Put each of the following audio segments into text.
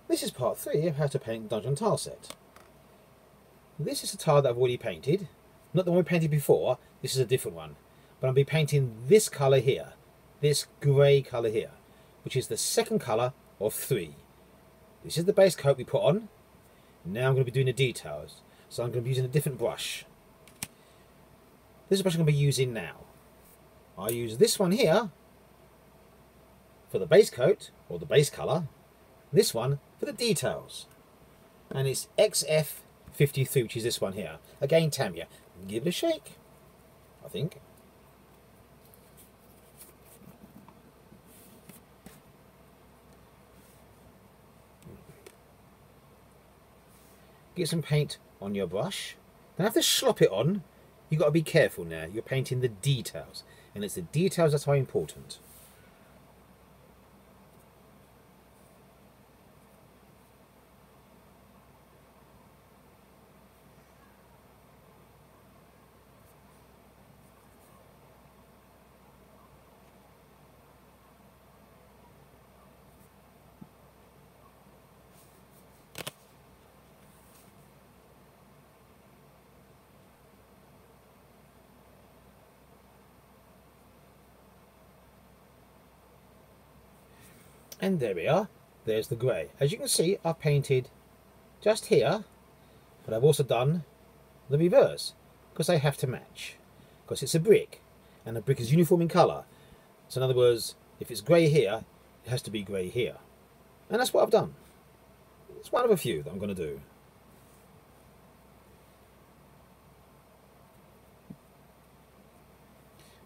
This is part 3 of how to paint Dungeon tile set. This is a tile that I've already painted. Not the one we painted before, this is a different one. But I'll be painting this colour here, this grey colour here, which is the second colour of 3. This is the base coat we put on. Now I'm going to be doing the details. So I'm going to be using a different brush. This is the brush I'm going to be using now. I use this one here for the base coat, or the base colour. This one for the details. And it's XF53, which is this one here. Again, Tamiya. Give it a shake, I think. Get some paint on your brush. Don't have to slop it on. You've got to be careful now. You're painting the details. And it's the details that are important. And there we are. There's the grey. As you can see, I've painted just here, but I've also done the reverse because they have to match. Because it's a brick, and a brick is uniform in colour. So in other words, if it's grey here, it has to be grey here. And that's what I've done. It's one of a few that I'm going to do.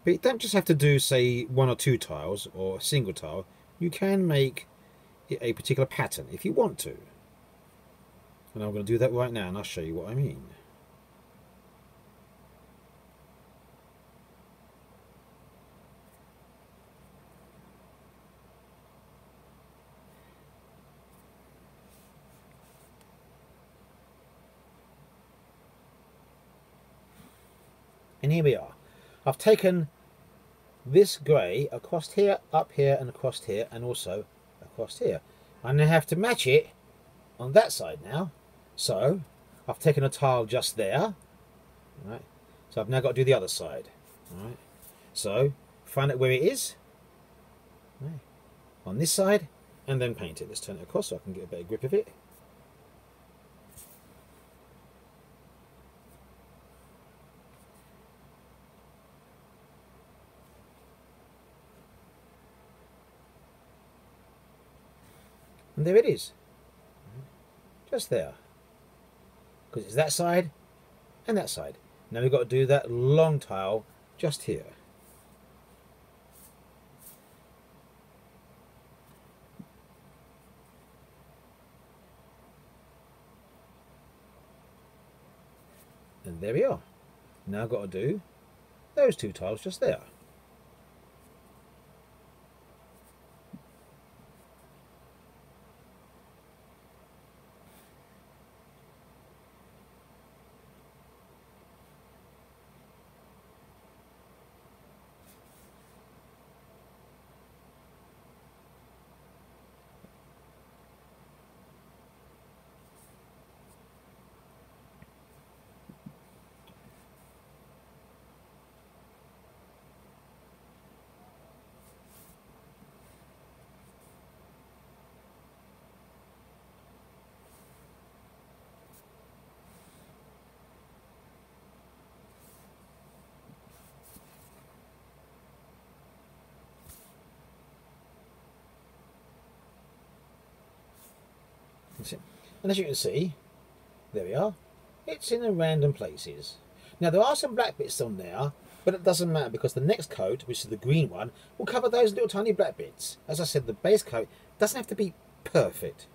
But you don't just have to do, say, 1 or 2 tiles or a single tile. You can make it a particular pattern if you want to. And I'm going to do that right now, and I'll show you what I mean. And here we are. I've taken this grey across here, up here, and across here, and also across here. I now have to match it on that side now. So I've taken a tile just there. Right. So I've now got to do the other side. Right. So find out where it is. Right. On this side, and then paint it. Let's turn it across so I can get a better grip of it. And there it is, just there, because it's that side and that side. Now we've got to do that long tile just here. And there we are. Now I've got to do those 2 tiles just there. And as you can see, there we are, it's in random places. Now there are some black bits on there, but it doesn't matter because the next coat, which is the green one, will cover those little tiny black bits. As I said, the base coat doesn't have to be perfect,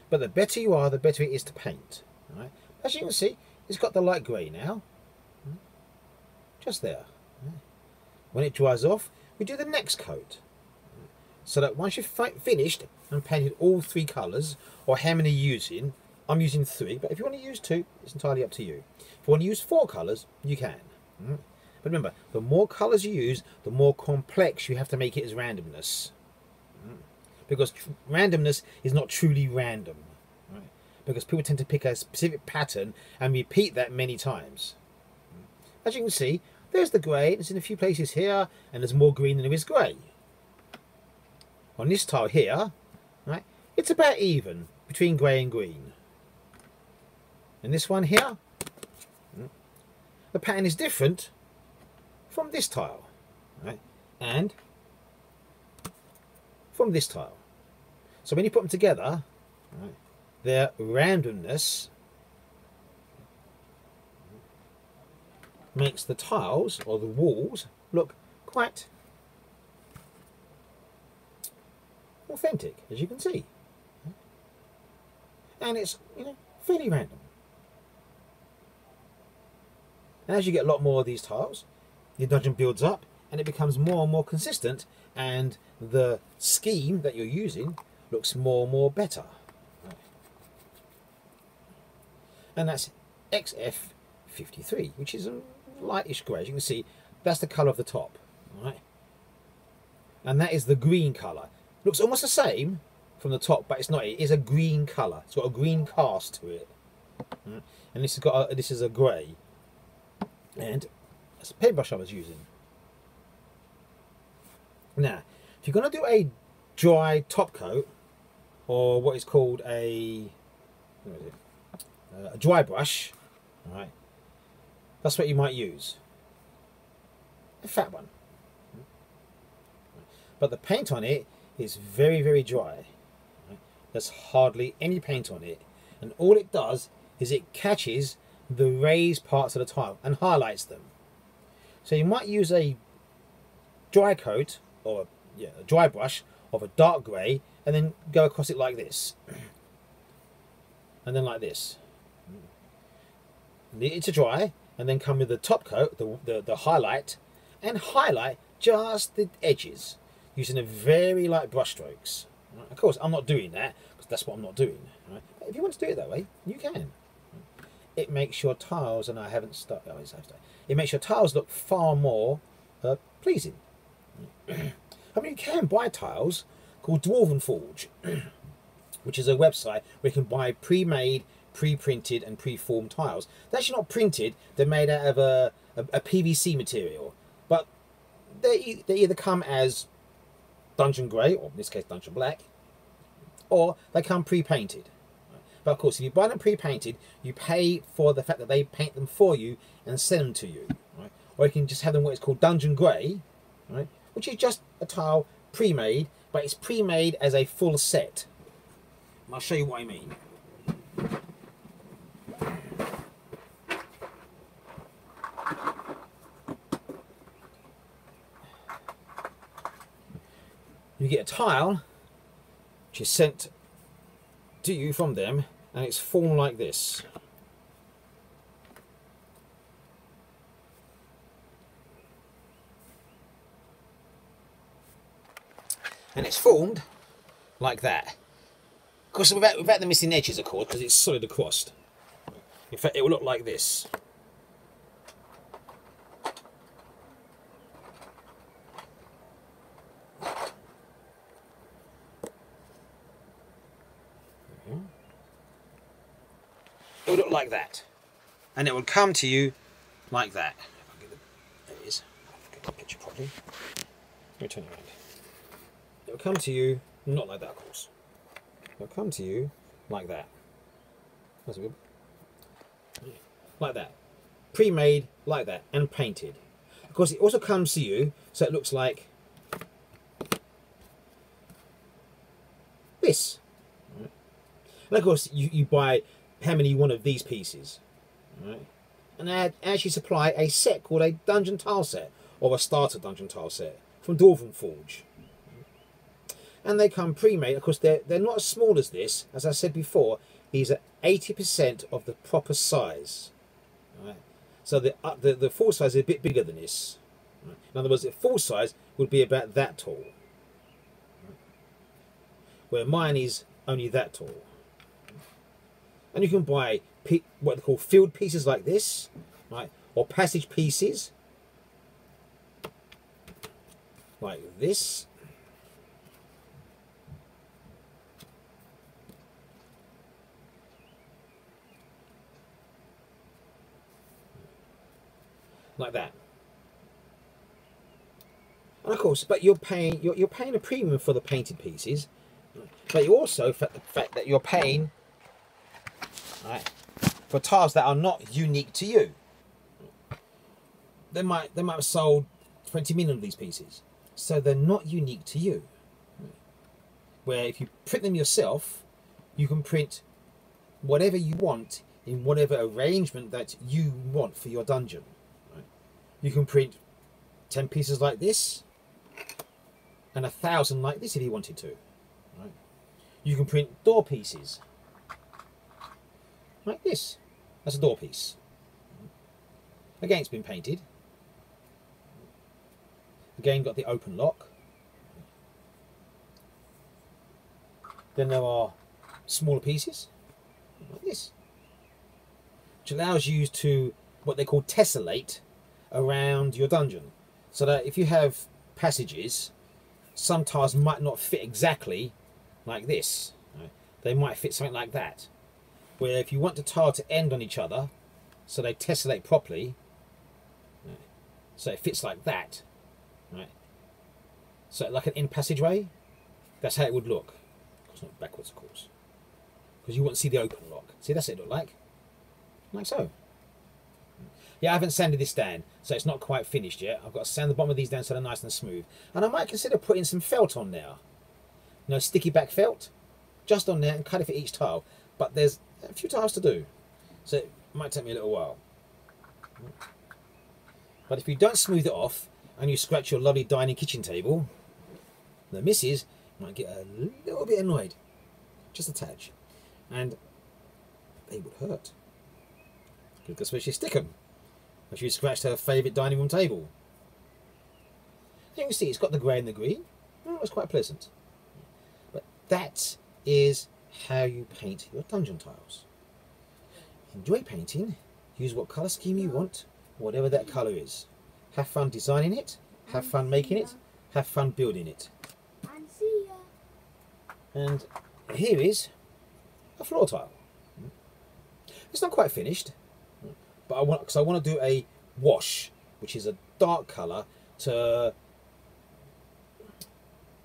but the better you are, the better it is to paint. Right? As you can see, it's got the light grey now, just there. When it dries off, we do the next coat. So that once you've finished and painted all 3 colours, or how many you're using, I'm using 3, but if you want to use 2, it's entirely up to you. If you want to use 4 colours, you can. But remember, the more colours you use, the more complex you have to make it as randomness. because randomness is not truly random, right? Because people tend to pick a specific pattern and repeat that many times. As you can see, there's the grey. It's in a few places here, and there's more green than there is grey. On this tile here, right, it's about even between grey and green. And this one here, the pattern is different from this tile, right, and from this tile. So when you put them together, right, their randomness makes the tiles or the walls look quite authentic, as you can see. And it's, you know, fairly random. And as you get a lot more of these tiles, your dungeon builds up and it becomes more and more consistent, and the scheme that you're using looks more and more better. And that's XF53, which is a lightish grey. As you can see, that's the colour of the top, right? And that is the green colour. Looks almost the same from the top, but it's not. It is a green colour. It's got a green cast to it, right? And this has got this is a grey, and that's a paintbrush I was using. Now, if you're going to do a dry top coat, or what is called a dry brush, right? That's what you might use. A fat one. But the paint on it is very, very dry. Right? There's hardly any paint on it. And all it does is it catches the raised parts of the tile and highlights them. So you might use a dry coat, or a dry brush of a dark grey, and then go across it like this. And then like this. Leave it to dry, and then come with the top coat, the highlight, and highlight just the edges using a very light brush strokes. Right? Of course, I'm not doing that because that's what I'm not doing. Right? But if you want to do it that way, you can. It makes your tiles, and I haven't started. Oh, it makes your tiles look far more pleasing. I mean, you can buy tiles called Dwarven Forge, which is a website where you can buy pre-made, pre-printed and pre-formed tiles. They're actually not printed, they're made out of a PVC material, but they either come as dungeon grey, or in this case dungeon black, or they come pre-painted. But of course, if you buy them pre-painted, you pay for the fact that they paint them for you and send them to you, right? Or you can just have them what is called dungeon grey, right? Which is just a tile pre-made, but it's pre-made as a full set. And I'll show you what I mean. You get a tile which is sent to you from them, and it's formed like this. And it's formed like that. Of course, without the missing edges, of course, because it's solid across. In fact, it will look like this. It will look like that. And it will come to you like that. There it is. Get the picture properly. Let me turn it around. It will come to you, not like that, of course. It will come to you like that. That's good. Like that. Pre-made like that and painted. Of course, it also comes to you so it looks like this. And of course, you buy how many you want of these pieces. Right? And I actually supply a set called a dungeon tile set, or a starter dungeon tile set from Dwarven Forge. And they come pre-made. Of course, they're not as small as this. As I said before, these are 80% of the proper size. Right? So the full size is a bit bigger than this. Right? In other words, the full size would be about that tall, right? Where mine is only that tall. And you can buy what they call field pieces like this, right? Or passage pieces like this. like that. And of course, but you're paying a premium for the painted pieces, but you also for the fact that you're paying, right, for tiles that are not unique to you. They might have sold 20 million of these pieces, so they're not unique to you. Where if you print them yourself, you can print whatever you want in whatever arrangement that you want for your dungeon. Right? You can print 10 pieces like this and 1,000 like this if you wanted to. Right? You can print door pieces like this. That's a door piece. Again, it's been painted. Again, got the open lock. Then there are smaller pieces like this, which allows you to what they call tessellate around your dungeon, so that if you have passages, some tiles might not fit exactly like this. Right? They might fit something like that, where if you want the tile to end on each other so they tessellate properly, right, so it fits like that, right, so like an end passageway, that's how it would look. It's not backwards, of course, because you want to see the open lock. See, that's what it look like so. Yeah, I haven't sanded this down, so it's not quite finished yet. I've got to sand the bottom of these down so they're nice and smooth. And I might consider putting some felt on there. You know, sticky back felt, just on there, and cut it for each tile. But there's a few tiles to do, so it might take me a little while. But if you don't smooth it off, and you scratch your lovely dining kitchen table, the missus might get a little bit annoyed, just a touch, and they would hurt. That's where she stick them. Where she scratched her favourite dining room table. And you can see it's got the grey and the green. Well, it's quite pleasant. But that is how you paint your dungeon tiles. Enjoy painting. Use what colour scheme you want, whatever that colour is. Have fun designing it. Have fun making it. Have fun building it. And here is a floor tile. It's not quite finished, but I want to do a wash, which is a dark colour to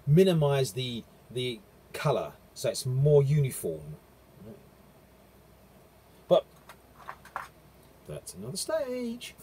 minimise the colour, so it's more uniform. But that's another stage.